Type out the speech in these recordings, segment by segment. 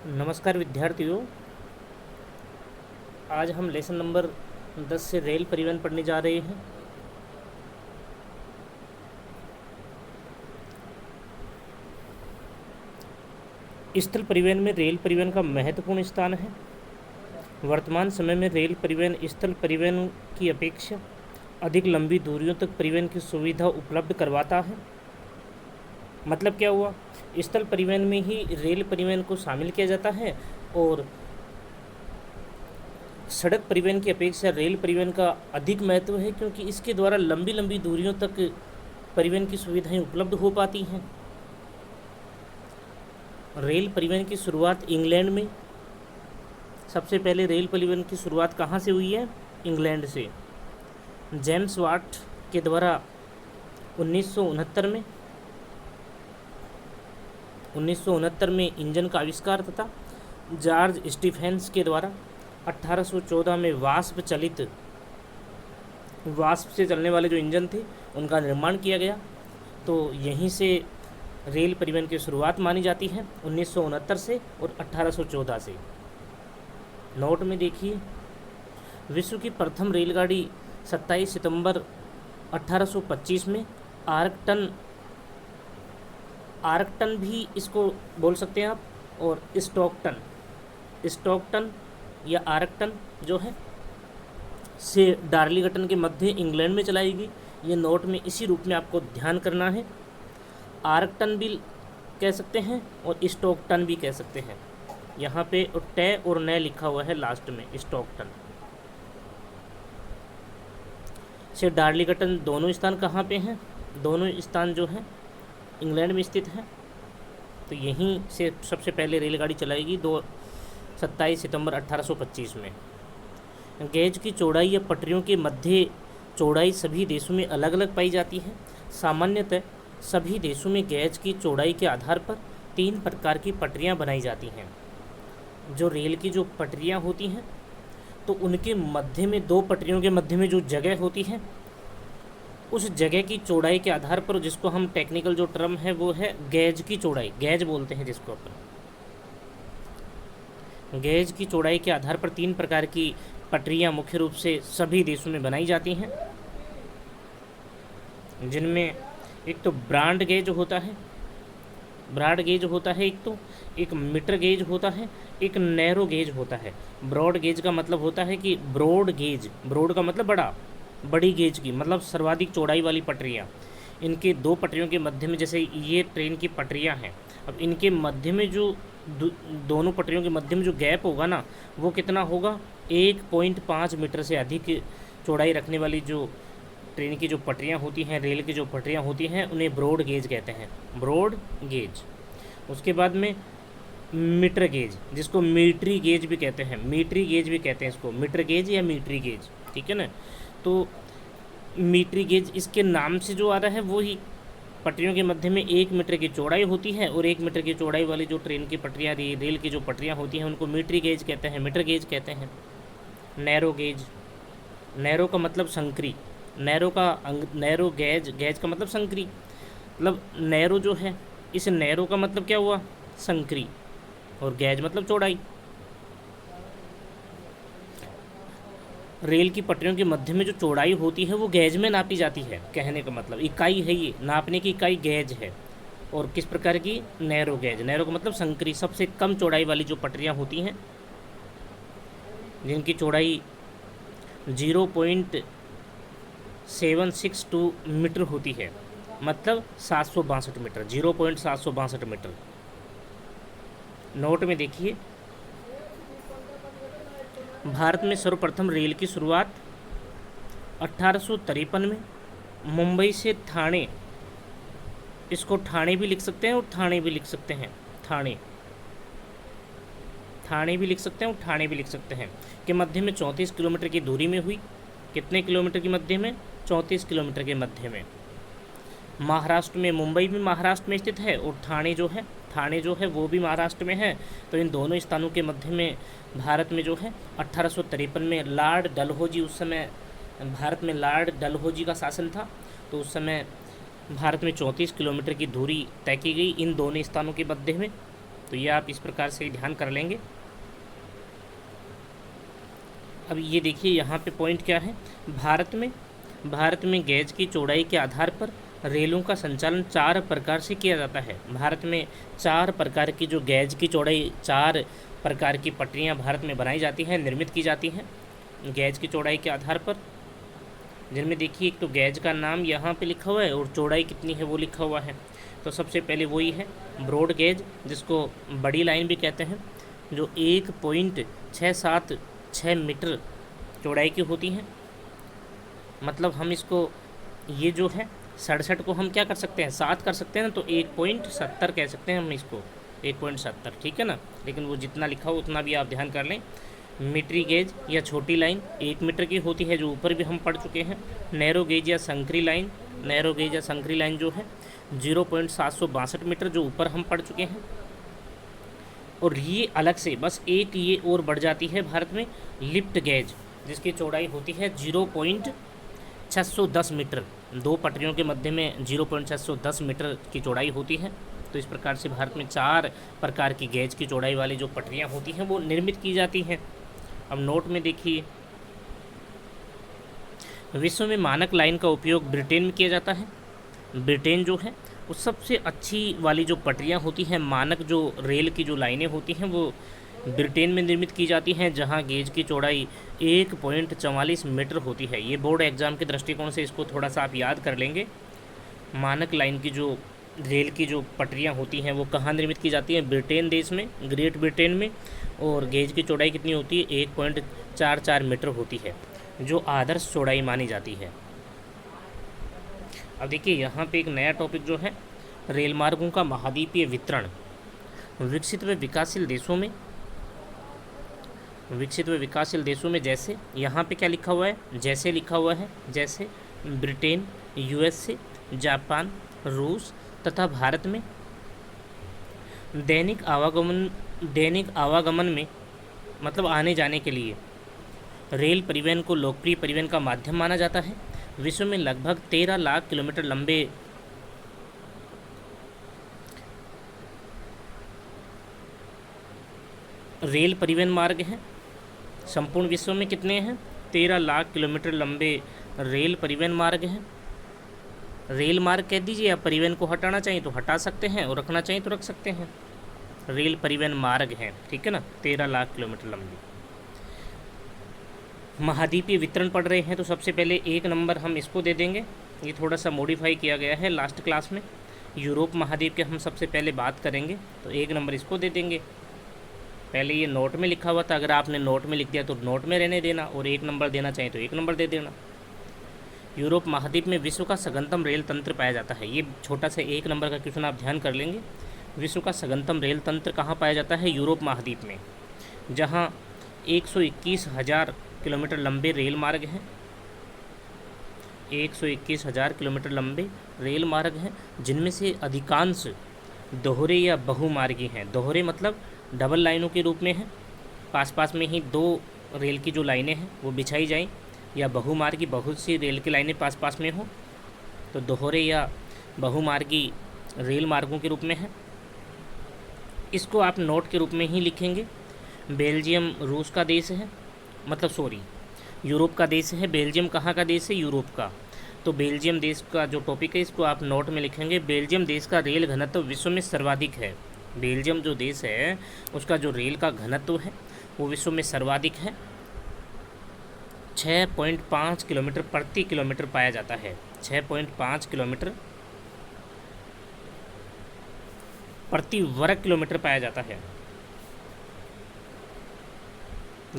नमस्कार विद्यार्थियों। आज हम लेसन नंबर 10 से रेल परिवहन पढ़ने जा रहे हैं। स्थल परिवहन में रेल परिवहन का महत्वपूर्ण स्थान है। वर्तमान समय में रेल परिवहन स्थल परिवहन की अपेक्षा अधिक लंबी दूरियों तक परिवहन की सुविधा उपलब्ध करवाता है। मतलब क्या हुआ, स्थल परिवहन में ही रेल परिवहन को शामिल किया जाता है और सड़क परिवहन की अपेक्षा रेल परिवहन का अधिक महत्व है, क्योंकि इसके द्वारा लंबी लंबी दूरियों तक परिवहन की सुविधाएं उपलब्ध हो पाती हैं। रेल परिवहन की शुरुआत इंग्लैंड में, सबसे पहले रेल परिवहन की शुरुआत कहाँ से हुई है? इंग्लैंड से। जेम्स वाट के द्वारा 1969 में इंजन का आविष्कार तथा जॉर्ज स्टीफेंस के द्वारा 1814 में वाष्प से चलने वाले जो इंजन थे उनका निर्माण किया गया। तो यहीं से रेल परिवहन की शुरुआत मानी जाती है, 1969 से और 1814 से। नोट में देखिए, विश्व की प्रथम रेलगाड़ी 27 सितंबर 1825 में आर्कटन भी इसको बोल सकते हैं आप, और स्टॉकटन या आर्कटन जो है से डार्लिंगटन के मध्य इंग्लैंड में चलाई गई। ये नोट में इसी रूप में आपको ध्यान करना है। आर्कटन भी कह सकते हैं और स्टॉकटन भी कह सकते हैं। यहाँ पे टे और न लिखा हुआ है लास्ट में, स्टॉकटन से डार्लिंगटन दोनों स्थान कहाँ पे हैं? दोनों स्थान जो हैं इंग्लैंड में स्थित है। तो यहीं से सबसे पहले रेलगाड़ी चलाएगी 27 सितंबर 1825 में। गेज की चौड़ाई या पटरियों के मध्य चौड़ाई सभी देशों में अलग अलग पाई जाती है। सामान्यतः सभी देशों में गेज की चौड़ाई के आधार पर 3 प्रकार की पटरियां बनाई जाती हैं। जो रेल की जो पटरियां होती हैं, तो उनके मध्य में 2 पटरियों के मध्य में जो जगह होती है, उस जगह की चौड़ाई के आधार पर, जिसको हम टेक्निकल जो टर्म है वो है गेज की चौड़ाई, गेज बोलते हैं जिसको अपन। गेज की चौड़ाई के आधार पर 3 प्रकार की पटरियां मुख्य रूप से सभी देशों में बनाई जाती हैं, जिनमें एक तो ब्रॉड गेज होता है, एक मीटर गेज होता है, एक नैरो गेज होता है। ब्रॉड गेज का मतलब होता है कि ब्रॉड का मतलब बड़ी गेज की मतलब सर्वाधिक चौड़ाई वाली पटरियाँ। इनके 2 पटरियों के मध्य में, जैसे ये ट्रेन की पटरियाँ हैं, अब इनके मध्य में जो दोनों पटरियों के मध्य में जो गैप होगा ना, वो कितना होगा? 1.5 मीटर से अधिक चौड़ाई रखने वाली जो ट्रेन की जो पटरियाँ होती हैं, रेल की जो पटरियाँ होती हैं, उन्हें ब्रॉड गेज कहते हैं, ब्रॉड गेज। उसके बाद में मीटर गेज, जिसको मीट्री गेज भी कहते हैं, इसको मीटर गेज या मीट्री गेज, ठीक है ना। तो मीट्री गेज इसके नाम से जो आ रहा है वो ही पटरियों के मध्य में 1 मीटर की चौड़ाई होती है, और 1 मीटर की चौड़ाई वाली जो ट्रेन की पटरियाँ, रेल की जो पटरियाँ होती हैं, उनको मीट्री गेज कहते हैं, मीटर गेज कहते हैं। नैरो गेज, नैरो का मतलब संकरी, नैरो गेज का मतलब संकरी, मतलब नैरो जो है, इस नैरो का मतलब क्या हुआ? संकरी, और गेज मतलब चौड़ाई। रेल की पटरियों के मध्य में जो चौड़ाई होती है वो गेज में नापी जाती है, कहने का मतलब इकाई है, ये नापने की इकाई गेज है। और किस प्रकार की? नैरो गेज, नैरो का मतलब संकरी, सबसे कम चौड़ाई वाली जो पटरियाँ होती हैं, जिनकी चौड़ाई 0.762 मीटर होती है, मतलब 762 मीटर, 0.762 मीटर। नोट में देखिए, भारत में सर्वप्रथम रेल की शुरुआत 1853 में मुंबई से ठाणे, इसको ठाणे भी लिख सकते हैं और ठाणे भी लिख सकते हैं, ठाणे भी लिख सकते हैं और ठाणे भी लिख सकते हैं, के मध्य में 34 किलोमीटर की दूरी में हुई। कितने किलोमीटर के मध्य में? 34 किलोमीटर के मध्य में। महाराष्ट्र में, मुंबई भी महाराष्ट्र में स्थित है, और ठाणे जो है वो भी महाराष्ट्र में है। तो इन दोनों स्थानों के मध्य में भारत में जो है 1853 में लॉर्ड डलहौजी, उस समय भारत में लॉर्ड डलहौजी का शासन था, तो उस समय भारत में 34 किलोमीटर की दूरी तय की गई इन दोनों स्थानों के मध्य में। तो ये आप इस प्रकार से ध्यान कर लेंगे। अब ये देखिए यहाँ पे पॉइंट क्या है, भारत में गेज की चौड़ाई के आधार पर रेलों का संचालन 4 प्रकार से किया जाता है। भारत में 4 प्रकार की जो गेज की चौड़ाई, 4 प्रकार की पटरियाँ भारत में बनाई जाती हैं, निर्मित की जाती हैं गेज की चौड़ाई के आधार पर, जिनमें देखिए एक तो गेज का नाम यहाँ पे लिखा हुआ है और चौड़ाई कितनी है वो लिखा हुआ है। तो सबसे पहले वही है ब्रॉड गेज, जिसको बड़ी लाइन भी कहते हैं, जो 1.676 मीटर चौड़ाई की होती हैं। मतलब हम इसको, ये जो है 67 को हम क्या कर सकते हैं, 7 कर सकते हैं ना, तो 1.70 कह सकते हैं हम इसको, 1.70, ठीक है ना। लेकिन वो जितना लिखा हो उतना भी आप ध्यान कर लें। मीटरी गेज या छोटी लाइन 1 मीटर की होती है, जो ऊपर भी हम पढ़ चुके हैं। नैरो गेज या संकरी लाइन, नैरो गेज या संकरी लाइन जो है 0.762 मीटर, जो ऊपर हम पढ़ चुके हैं। और ये अलग से बस एक ये और बढ़ जाती है भारत में, लिफ्ट गेज, जिसकी चौड़ाई होती है 0.610 मीटर। 2 पटरियों के मध्य में 0.610 मीटर की चौड़ाई होती है। तो इस प्रकार से भारत में 4 प्रकार की गेज की चौड़ाई वाली जो पटरियाँ होती हैं वो निर्मित की जाती हैं। अब नोट में देखिए, विश्व में मानक लाइन का उपयोग ब्रिटेन में किया जाता है। ब्रिटेन जो है वो सबसे अच्छी वाली जो पटरियाँ होती हैं, मानक जो रेल की जो लाइनें होती हैं वो ब्रिटेन में निर्मित की जाती हैं, जहां गेज की चौड़ाई 1.44 मीटर होती है। ये बोर्ड एग्ज़ाम के दृष्टिकोण से इसको थोड़ा सा आप याद कर लेंगे। मानक लाइन की जो रेल की जो पटरियाँ होती हैं वो कहाँ निर्मित की जाती हैं, ब्रिटेन देश में, ग्रेट ब्रिटेन में। और गेज की चौड़ाई कितनी होती है, 1.44 मीटर होती है, जो आदर्श चौड़ाई मानी जाती है। अब देखिए यहाँ पे एक नया टॉपिक जो है, रेल मार्गों का महाद्वीपीय वितरण। विकसित व विकासशील देशों में जैसे, यहाँ पे क्या लिखा हुआ है, जैसे लिखा हुआ है, जैसे ब्रिटेन, यूएसए, जापान, रूस तथा भारत में दैनिक आवागमन में, मतलब आने जाने के लिए रेल परिवहन को लोकप्रिय परिवहन का माध्यम माना जाता है। विश्व में लगभग 13 लाख किलोमीटर लंबे रेल परिवहन मार्ग हैं। संपूर्ण विश्व में कितने हैं, 13 लाख किलोमीटर लंबे रेल परिवहन मार्ग हैं। रेल मार्ग कह दीजिए, या परिवहन को हटाना चाहिए तो हटा सकते हैं और रखना चाहिए तो रख सकते हैं। रेल परिवहन मार्ग हैं, ठीक है ना, 13 लाख किलोमीटर लंबी। महाद्वीपीय वितरण पढ़ रहे हैं तो सबसे पहले 1 नंबर हम इसको दे देंगे। ये थोड़ा सा मॉडिफाई किया गया है लास्ट क्लास में। यूरोप महाद्वीप के हम सबसे पहले बात करेंगे, तो 1 नंबर इसको दे देंगे। पहले ये नोट में लिखा हुआ था, अगर आपने नोट में लिख दिया तो नोट में रहने देना, और 1 नंबर देना चाहिए तो 1 नंबर दे देना। यूरोप महाद्वीप में विश्व का सघनतम रेल तंत्र पाया जाता है। ये छोटा सा 1 नंबर का क्वेश्चन आप ध्यान कर लेंगे। विश्व का सघनतम रेल तंत्र कहाँ पाया जाता है, यूरोप महाद्वीप में, जहाँ 121,000 किलोमीटर लंबे रेल मार्ग हैं। 121,000 किलोमीटर लंबे रेल मार्ग हैं, जिनमें से अधिकांश दोहरे या बहुमार्गी हैं। दोहरे मतलब डबल लाइनों के रूप में हैं, पास में ही 2 रेल की जो लाइनें हैं वो बिछाई जाएं, या बहुमार्गी, बहुत सी रेल की लाइनें पास में हों, तो दोहरे या बहुमार्गी रेल मार्गों के रूप में है। इसको आप नोट के रूप में ही लिखेंगे। बेल्जियम रूस का देश है, मतलब सॉरी यूरोप का देश है। बेल्जियम कहाँ का देश है, यूरोप का। तो बेल्जियम देश का जो टॉपिक है इसको आप नोट में लिखेंगे। बेल्जियम देश का रेल घनत्व विश्व में सर्वाधिक है। बेल्जियम जो देश है उसका जो रेल का घनत्व है वो विश्व में सर्वाधिक है। 6.5 किलोमीटर प्रति किलोमीटर पाया जाता है। 6.5 किलोमीटर प्रति वर्ग किलोमीटर पाया जाता है।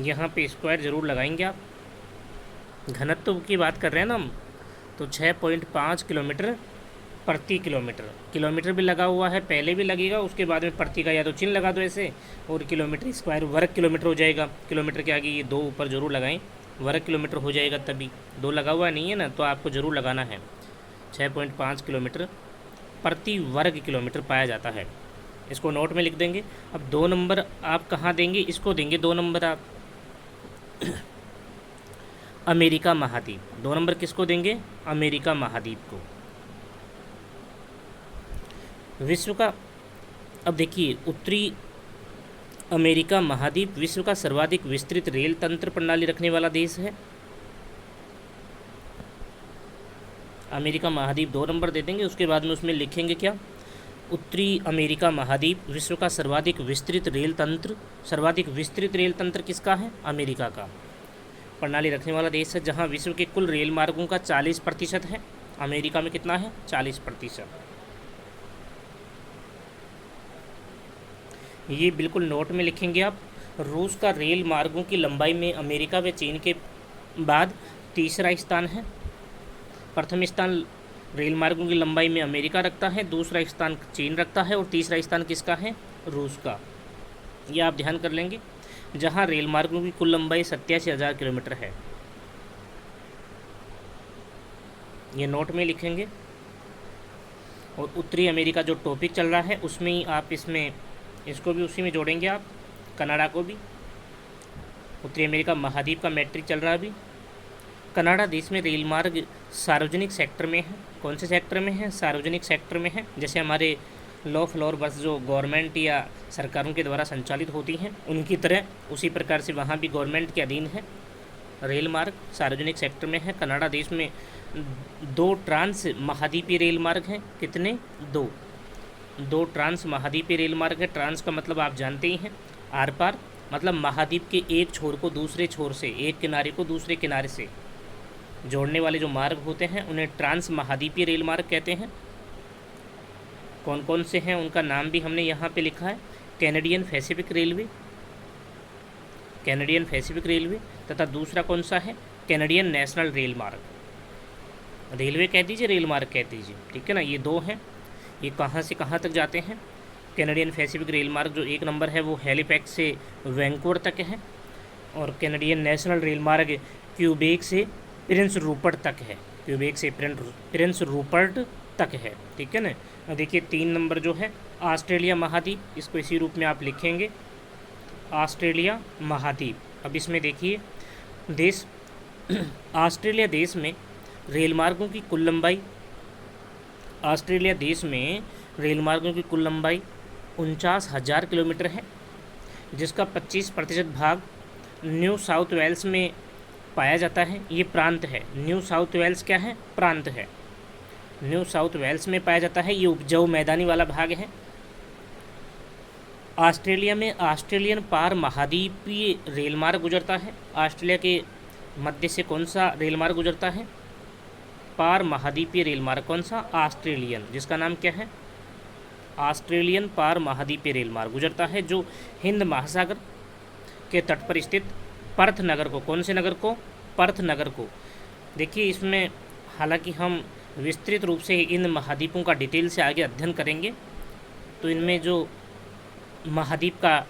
यहाँ पे स्क्वायर ज़रूर लगाएंगे आप। घनत्व की बात कर रहे हैं ना हम, तो 6.5 किलोमीटर प्रति किलोमीटर। किलोमीटर भी लगा हुआ है, पहले भी लगेगा, उसके बाद में प्रति का या तो चिन्ह लगा दो ऐसे, और किलोमीटर स्क्वायर वर्ग किलोमीटर हो जाएगा। किलोमीटर के आगे ये 2 ऊपर ज़रूर लगाएं, वर्ग किलोमीटर हो जाएगा। तभी 2 लगा हुआ नहीं है ना, तो आपको ज़रूर लगाना है। 6.5 किलोमीटर प्रति वर्ग किलोमीटर पाया जाता है। इसको नोट में लिख देंगे। अब 2 नंबर आप कहाँ देंगे, इसको देंगे 2 नंबर आप अमेरिका महाद्वीप। 2 नंबर किसको देंगे, अमेरिका महाद्वीप को। विश्व का अब देखिए, उत्तरी अमेरिका महाद्वीप विश्व का सर्वाधिक विस्तृत रेल तंत्र प्रणाली रखने वाला देश है। अमेरिका महाद्वीप 2 नंबर दे देंगे, उसके बाद में उसमें लिखेंगे क्या, उत्तरी अमेरिका महाद्वीप विश्व का सर्वाधिक विस्तृत रेल तंत्र। सर्वाधिक विस्तृत रेल तंत्र किसका है? अमेरिका का प्रणाली रखने वाला देश है, जहां विश्व के कुल रेल मार्गों का 40% है। अमेरिका में कितना है? 40%। ये बिल्कुल नोट में लिखेंगे आप। रूस का रेल मार्गों की लंबाई में अमेरिका व चीन के बाद तीसरा स्थान है। प्रथम स्थान रेल मार्गों की लंबाई में अमेरिका रखता है, दूसरा स्थान चीन रखता है और तीसरा स्थान किसका है? रूस का। ये आप ध्यान कर लेंगे, जहां रेल मार्गों की कुल लंबाई 87,000 किलोमीटर है। ये नोट में लिखेंगे। और उत्तरी अमेरिका जो टॉपिक चल रहा है उसमें ही आप इसको भी उसी में जोड़ेंगे आप, कनाडा को भी। उत्तरी अमेरिका महाद्वीप का मैट्रिक चल रहा है अभी। कनाडा देश में रेल मार्ग सार्वजनिक सेक्टर में है। कौन से सेक्टर में है? सार्वजनिक सेक्टर में है। जैसे हमारे लो फ्लोर बस जो गवर्नमेंट या सरकारों के द्वारा संचालित होती हैं उनकी तरह, उसी प्रकार से वहाँ भी गवर्नमेंट के अधीन है। रेल मार्ग सार्वजनिक सेक्टर में है। कनाडा देश में 2 ट्रांस महाद्वीपीय रेल मार्ग हैं। कितने? 2 ट्रांस महाद्वीपीय रेल मार्ग है। ट्रांस का मतलब आप जानते ही हैं, आर पार, मतलब महाद्वीप के एक छोर को दूसरे छोर से, एक किनारे को दूसरे किनारे से जोड़ने वाले जो मार्ग होते हैं उन्हें ट्रांस महाद्वीपीय रेल मार्ग कहते हैं। कौन कौन से हैं उनका नाम भी हमने यहाँ पे लिखा है। Canadian Pacific railway, Canadian Pacific railway, तथा दूसरा कौन सा है? कैनेडियन नेशनल रेल मार्ग। रेलवे कह दीजिए, रेल मार्ग कह दीजिए, ठीक है ना। ये 2 हैं। ये कहाँ से कहाँ तक जाते हैं? कैनेडियन पैसिफिक रेल मार्ग जो 1 नंबर है वो हैलिफैक्स से वैंकूवर तक है, और कैनेडियन नेशनल रेल मार्ग क्यूबेक से प्रिंस रूपर्ट तक है। क्यूबेक से प्रिंस रूपर्ट तक है, ठीक है ना। देखिए 3 नंबर जो है ऑस्ट्रेलिया महाद्वीप, इसको इसी रूप में आप लिखेंगे, ऑस्ट्रेलिया महाद्वीप। अब इसमें देखिए देश ऑस्ट्रेलिया देश में रेल मार्गों की कुल लंबाई, ऑस्ट्रेलिया देश में रेल मार्गों की कुल लंबाई 49,000 किलोमीटर है, जिसका 25% भाग न्यू साउथ वेल्स में पाया जाता है। ये प्रांत है। न्यू साउथ वेल्स क्या है? प्रांत है। न्यू साउथ वेल्स में पाया जाता है। ये उपजाऊ मैदानी वाला भाग है। ऑस्ट्रेलिया में ऑस्ट्रेलियन पार महाद्वीपीय रेल मार्ग गुजरता है। ऑस्ट्रेलिया के मध्य से कौन सा रेल मार्ग गुजरता है? पार महाद्वीपीय रेल मार्ग। कौन सा? ऑस्ट्रेलियन, जिसका नाम क्या है? ऑस्ट्रेलियन पार महाद्वीपीय रेल मार्ग गुजरता है, जो हिंद महासागर के तट पर स्थित पर्थ नगर को, कौन से नगर को? पर्थ नगर को। देखिए इसमें हालांकि हम विस्तृत रूप से इन महाद्वीपों का डिटेल से आगे अध्ययन करेंगे, तो इनमें जो महाद्वीप का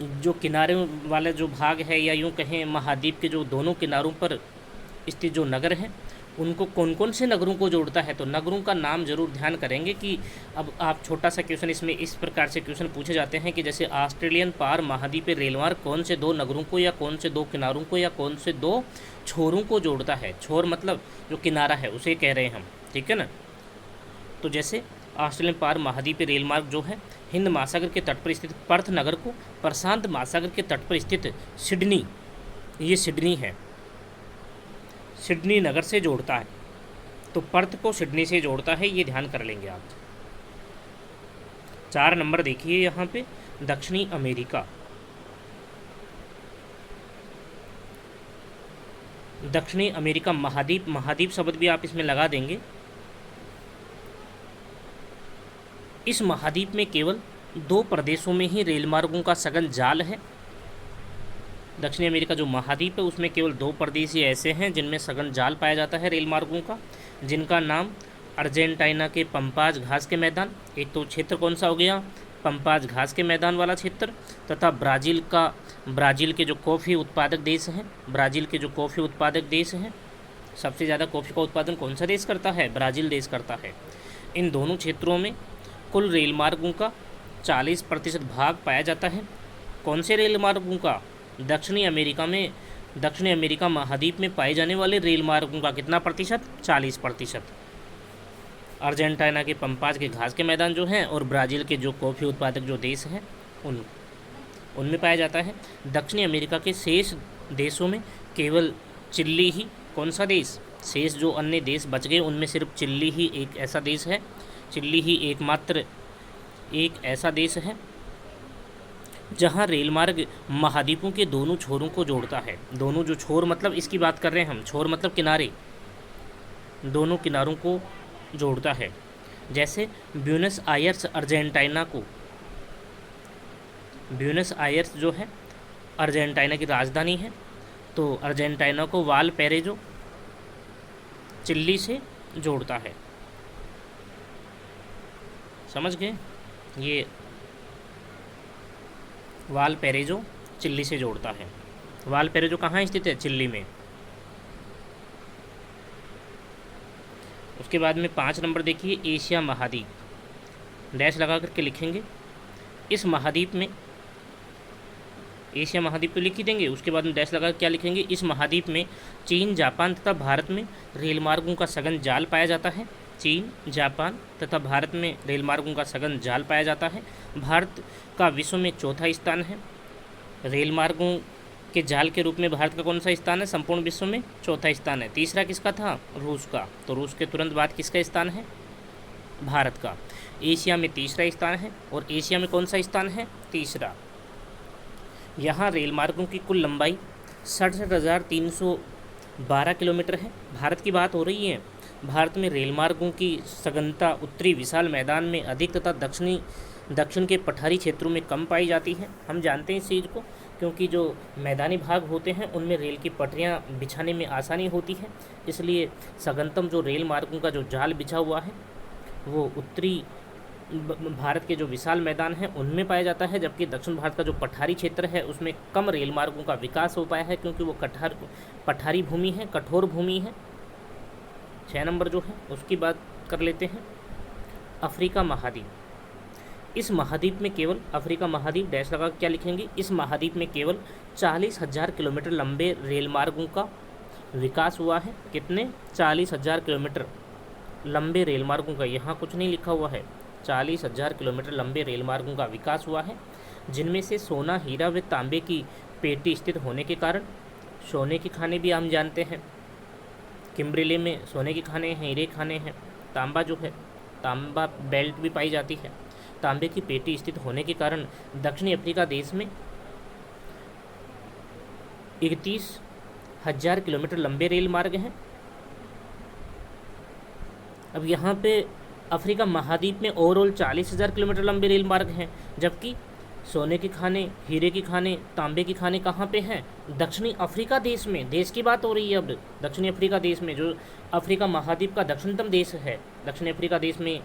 जो किनारे वाला जो भाग है, या यूँ कहें महाद्वीप के जो दोनों किनारों पर स्थित जो नगर हैं, उनको कौन कौन से नगरों को जोड़ता है, तो नगरों का नाम जरूर ध्यान करेंगे। कि अब आप छोटा सा क्वेश्चन इसमें इस प्रकार से क्वेश्चन पूछे जाते हैं कि जैसे ऑस्ट्रेलियन पार महाद्वीपीय रेल मार्ग कौन से 2 नगरों को, या कौन से 2 किनारों को, या कौन से 2 छोरों को जोड़ता है। छोर मतलब जो किनारा है उसे कह रहे हैं हम, ठीक है ना। तो जैसे ऑस्ट्रेलियन पार महाद्वीपीय रेल मार्ग जो है हिंद महासागर के तट पर स्थित पर्थ नगर को प्रशांत महासागर के तट पर स्थित सिडनी, ये सिडनी है, सिडनी नगर से जोड़ता है। तो पर्थ को सिडनी से जोड़ता है, ये ध्यान कर लेंगे आप। 4 नंबर देखिए यहाँ पे, दक्षिणी अमेरिका। दक्षिणी अमेरिका महाद्वीप, महाद्वीप शब्द भी आप इसमें लगा देंगे। इस महाद्वीप में केवल 2 प्रदेशों में ही रेल मार्गों का सघन जाल है। दक्षिणी अमेरिका जो महाद्वीप है उसमें केवल 2 प्रदेश ही ऐसे हैं जिनमें सघन जाल पाया जाता है रेल मार्गों का, जिनका नाम अर्जेंटीना के पंपाज घास के मैदान, एक तो क्षेत्र कौन सा हो गया? पंपाज घास के मैदान वाला क्षेत्र, तथा ब्राज़ील के जो कॉफ़ी उत्पादक देश हैं, ब्राज़ील के जो कॉफ़ी उत्पादक देश हैं, सबसे ज़्यादा कॉफ़ी का उत्पादन कौन सा देश करता है? ब्राज़ील देश करता है। इन दोनों क्षेत्रों में कुल रेल मार्गों का 40% भाग पाया जाता है। कौन से रेल मार्गों का? दक्षिणी अमेरिका महाद्वीप में पाए जाने वाले रेल मार्गों का कितना प्रतिशत? 40%। अर्जेंटीना के पंपास के घास के मैदान जो हैं, और ब्राज़ील के जो कॉफ़ी उत्पादक जो देश हैं उनमें पाया जाता है। दक्षिणी अमेरिका के शेष देशों में केवल चिली ही, कौन सा देश, शेष जो अन्य देश बच गए उनमें सिर्फ चिली ही एक ऐसा देश है, चिली ही एकमात्र एक ऐसा देश है जहां रेल मार्ग महाद्वीपों के दोनों छोरों को जोड़ता है। दोनों जो छोर मतलब इसकी बात कर रहे हैं हम, छोर मतलब किनारे, दोनों किनारों को जोड़ता है। जैसे ब्यूनस आयर्स अर्जेंटीना को, ब्यूनस आयर्स जो है अर्जेंटीना की राजधानी है, तो अर्जेंटीना को वालपैरेजो चिली से जोड़ता है। समझ गए, ये वालपैरेजो चिली से जोड़ता है। वालपैरेजो कहाँ स्थित है, चिली में। उसके बाद में 5 नंबर देखिए, एशिया महाद्वीप, डैश लगा करके लिखेंगे। इस महाद्वीप में, एशिया महाद्वीप तो लिख ही देंगे, उसके बाद में डैश लगा क्या लिखेंगे, इस महाद्वीप में चीन, जापान तथा भारत में रेल मार्गों का सघन जाल पाया जाता है। चीन, जापान तथा भारत में रेल मार्गों का सघन जाल पाया जाता है। भारत का विश्व में चौथा स्थान है। रेल मार्गों के जाल के रूप में भारत का कौन सा स्थान है, संपूर्ण विश्व में चौथा स्थान है। तीसरा किसका था, रूस का, तो रूस के तुरंत बाद किसका स्थान है, भारत का। एशिया में तीसरा स्थान है, और एशिया में कौन सा स्थान है, तीसरा। यहाँ रेल मार्गों की कुल लंबाई 67,312 किलोमीटर है। भारत की बात हो रही है। भारत में रेल मार्गों की सघनता उत्तरी विशाल मैदान में अधिक तथा दक्षिण के पठारी क्षेत्रों में कम पाई जाती है। हम जानते हैं इस चीज़ को, क्योंकि जो मैदानी भाग होते हैं उनमें रेल की पटरियां बिछाने में आसानी होती है, इसलिए सघनतम जो रेल मार्गों का जो जाल बिछा हुआ है वो उत्तरी भारत के जो विशाल मैदान हैं उनमें पाया जाता है, जबकि दक्षिण भारत का जो पठारी क्षेत्र है उसमें कम रेल मार्गों का विकास हो पाया है, क्योंकि वो पठारी भूमि है, कठोर भूमि है। 6 नंबर जो है उसकी बात कर लेते हैं, अफ्रीका महाद्वीप। इस महाद्वीप में केवल, अफ्रीका महाद्वीप डैश लगा क्या लिखेंगे, इस महाद्वीप में केवल 40,000 किलोमीटर लंबे रेल मार्गों का विकास हुआ है। कितने, 40,000 किलोमीटर लंबे रेल मार्गों का, यहाँ कुछ नहीं लिखा हुआ है, 40,000 किलोमीटर लंबे रेल मार्गों का विकास हुआ है, जिनमें से सोना, हीरा व तांबे की पेटी स्थित होने के कारण, सोने के खाने भी हम जानते हैं, किम्बरेले में सोने के खाने हैं, हीरे खाने हैं। तांबा जो है, तांबा बेल्ट भी पाई जाती है। तांबे की पेटी स्थित होने के कारण दक्षिणी अफ्रीका देश में 31,000 किलोमीटर लंबे रेल मार्ग हैं। अब यहाँ पे अफ्रीका महाद्वीप में ओवरऑल 40,000 किलोमीटर लंबे रेल मार्ग हैं, जबकि सोने के खाने, हीरे के खाने, तांबे के खाने कहाँ पे हैं, दक्षिणी अफ्रीका देश में। देश की बात हो रही है अब, दक्षिणी अफ्रीका देश में, जो अफ्रीका महाद्वीप का दक्षिणतम देश है। दक्षिणी अफ्रीका देश में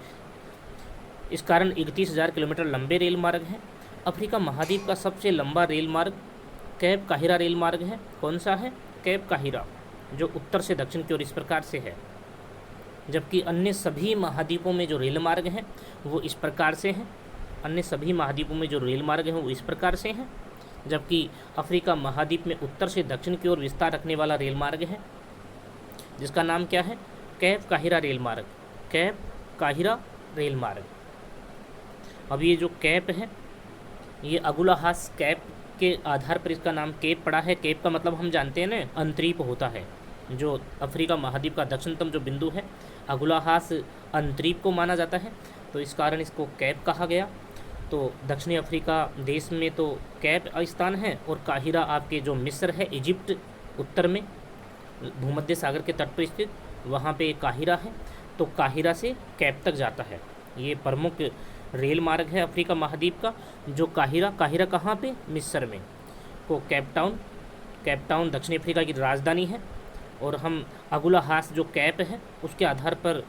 इस कारण 31,000 किलोमीटर लंबे रेल मार्ग हैं। अफ्रीका महाद्वीप का सबसे लंबा रेल मार्ग कैप काहिरा रेल मार्ग है। कौन सा है, कैप काहिरा, जो उत्तर से दक्षिण की ओर इस प्रकार से है, जबकि अन्य सभी महाद्वीपों में जो रेल मार्ग हैं वो इस प्रकार से हैं। अन्य सभी महाद्वीपों में जो रेल मार्ग हैं वो इस प्रकार से हैं, जबकि अफ्रीका महाद्वीप में उत्तर से दक्षिण की ओर विस्तार रखने वाला रेल मार्ग है, जिसका नाम क्या है, कैप काहिरा रेल मार्ग। कैप काहिरा रेल मार्ग। अब ये जो कैप है, ये अगुलाहास कैप के आधार पर इसका नाम केप पड़ा है। केप का मतलब हम जानते हैं ना, अंतरीप होता है। जो अफ्रीका महाद्वीप का दक्षिणतम जो बिंदु है, अगुलाहास अंतरीप को माना जाता है, तो इस कारण इसको कैप कहा गया। तो दक्षिणी अफ्रीका देश में तो कैप स्थान है, और काहिरा आपके जो मिस्र है, इजिप्ट उत्तर में भूमध्य सागर के तट पर स्थित, वहाँ पे काहिरा है, तो काहिरा से कैप तक जाता है। ये प्रमुख रेल मार्ग है अफ्रीका महाद्वीप का। जो काहिरा कहाँ पे, मिस्र में, को केप टाउन दक्षिणी अफ्रीका की राजधानी है, और हम अगुलाहास जो कैप है उसके आधार पर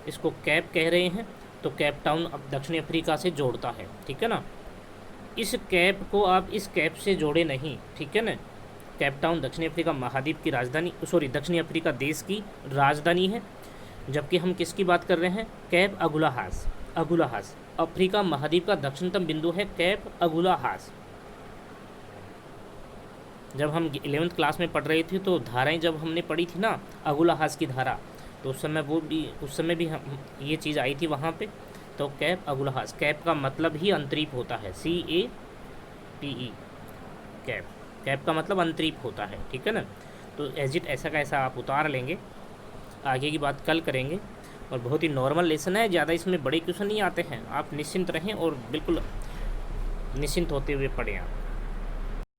इसको कैप कह रहे हैं। तो केप टाउन अब दक्षिणी अफ्रीका से जोड़ता है, ठीक है ना। इस कैप को आप इस कैप से जोड़े नहीं, ठीक है ना। केप टाउन दक्षिणी अफ्रीका महाद्वीप की राजधानी, दक्षिणी अफ्रीका देश की राजधानी है, जबकि हम किसकी बात कर रहे हैं, कैप अगुलाहास अफ्रीका महाद्वीप का दक्षिणतम बिंदु है, कैप अगुलाहास। जब हम 11वीं क्लास में पढ़ रहे थे तो धाराएं जब हमने पढ़ी थी ना, अगुलाहास की धारा, तो उस समय भी हम ये चीज़ आई थी वहाँ पे। तो कैप अबुलहास, कैप का मतलब ही अंतरीप होता है, CAPE, कैप। कैप का मतलब अंतरीप होता है, ठीक है ना। तो एजिट ऐसा का ऐसा आप उतार लेंगे। आगे की बात कल करेंगे। और बहुत ही नॉर्मल लेसन है, ज़्यादा इसमें बड़े क्वेश्चन नहीं आते हैं। आप निश्चिंत रहें और बिल्कुल निश्चिंत होते हुए पढ़ें आप।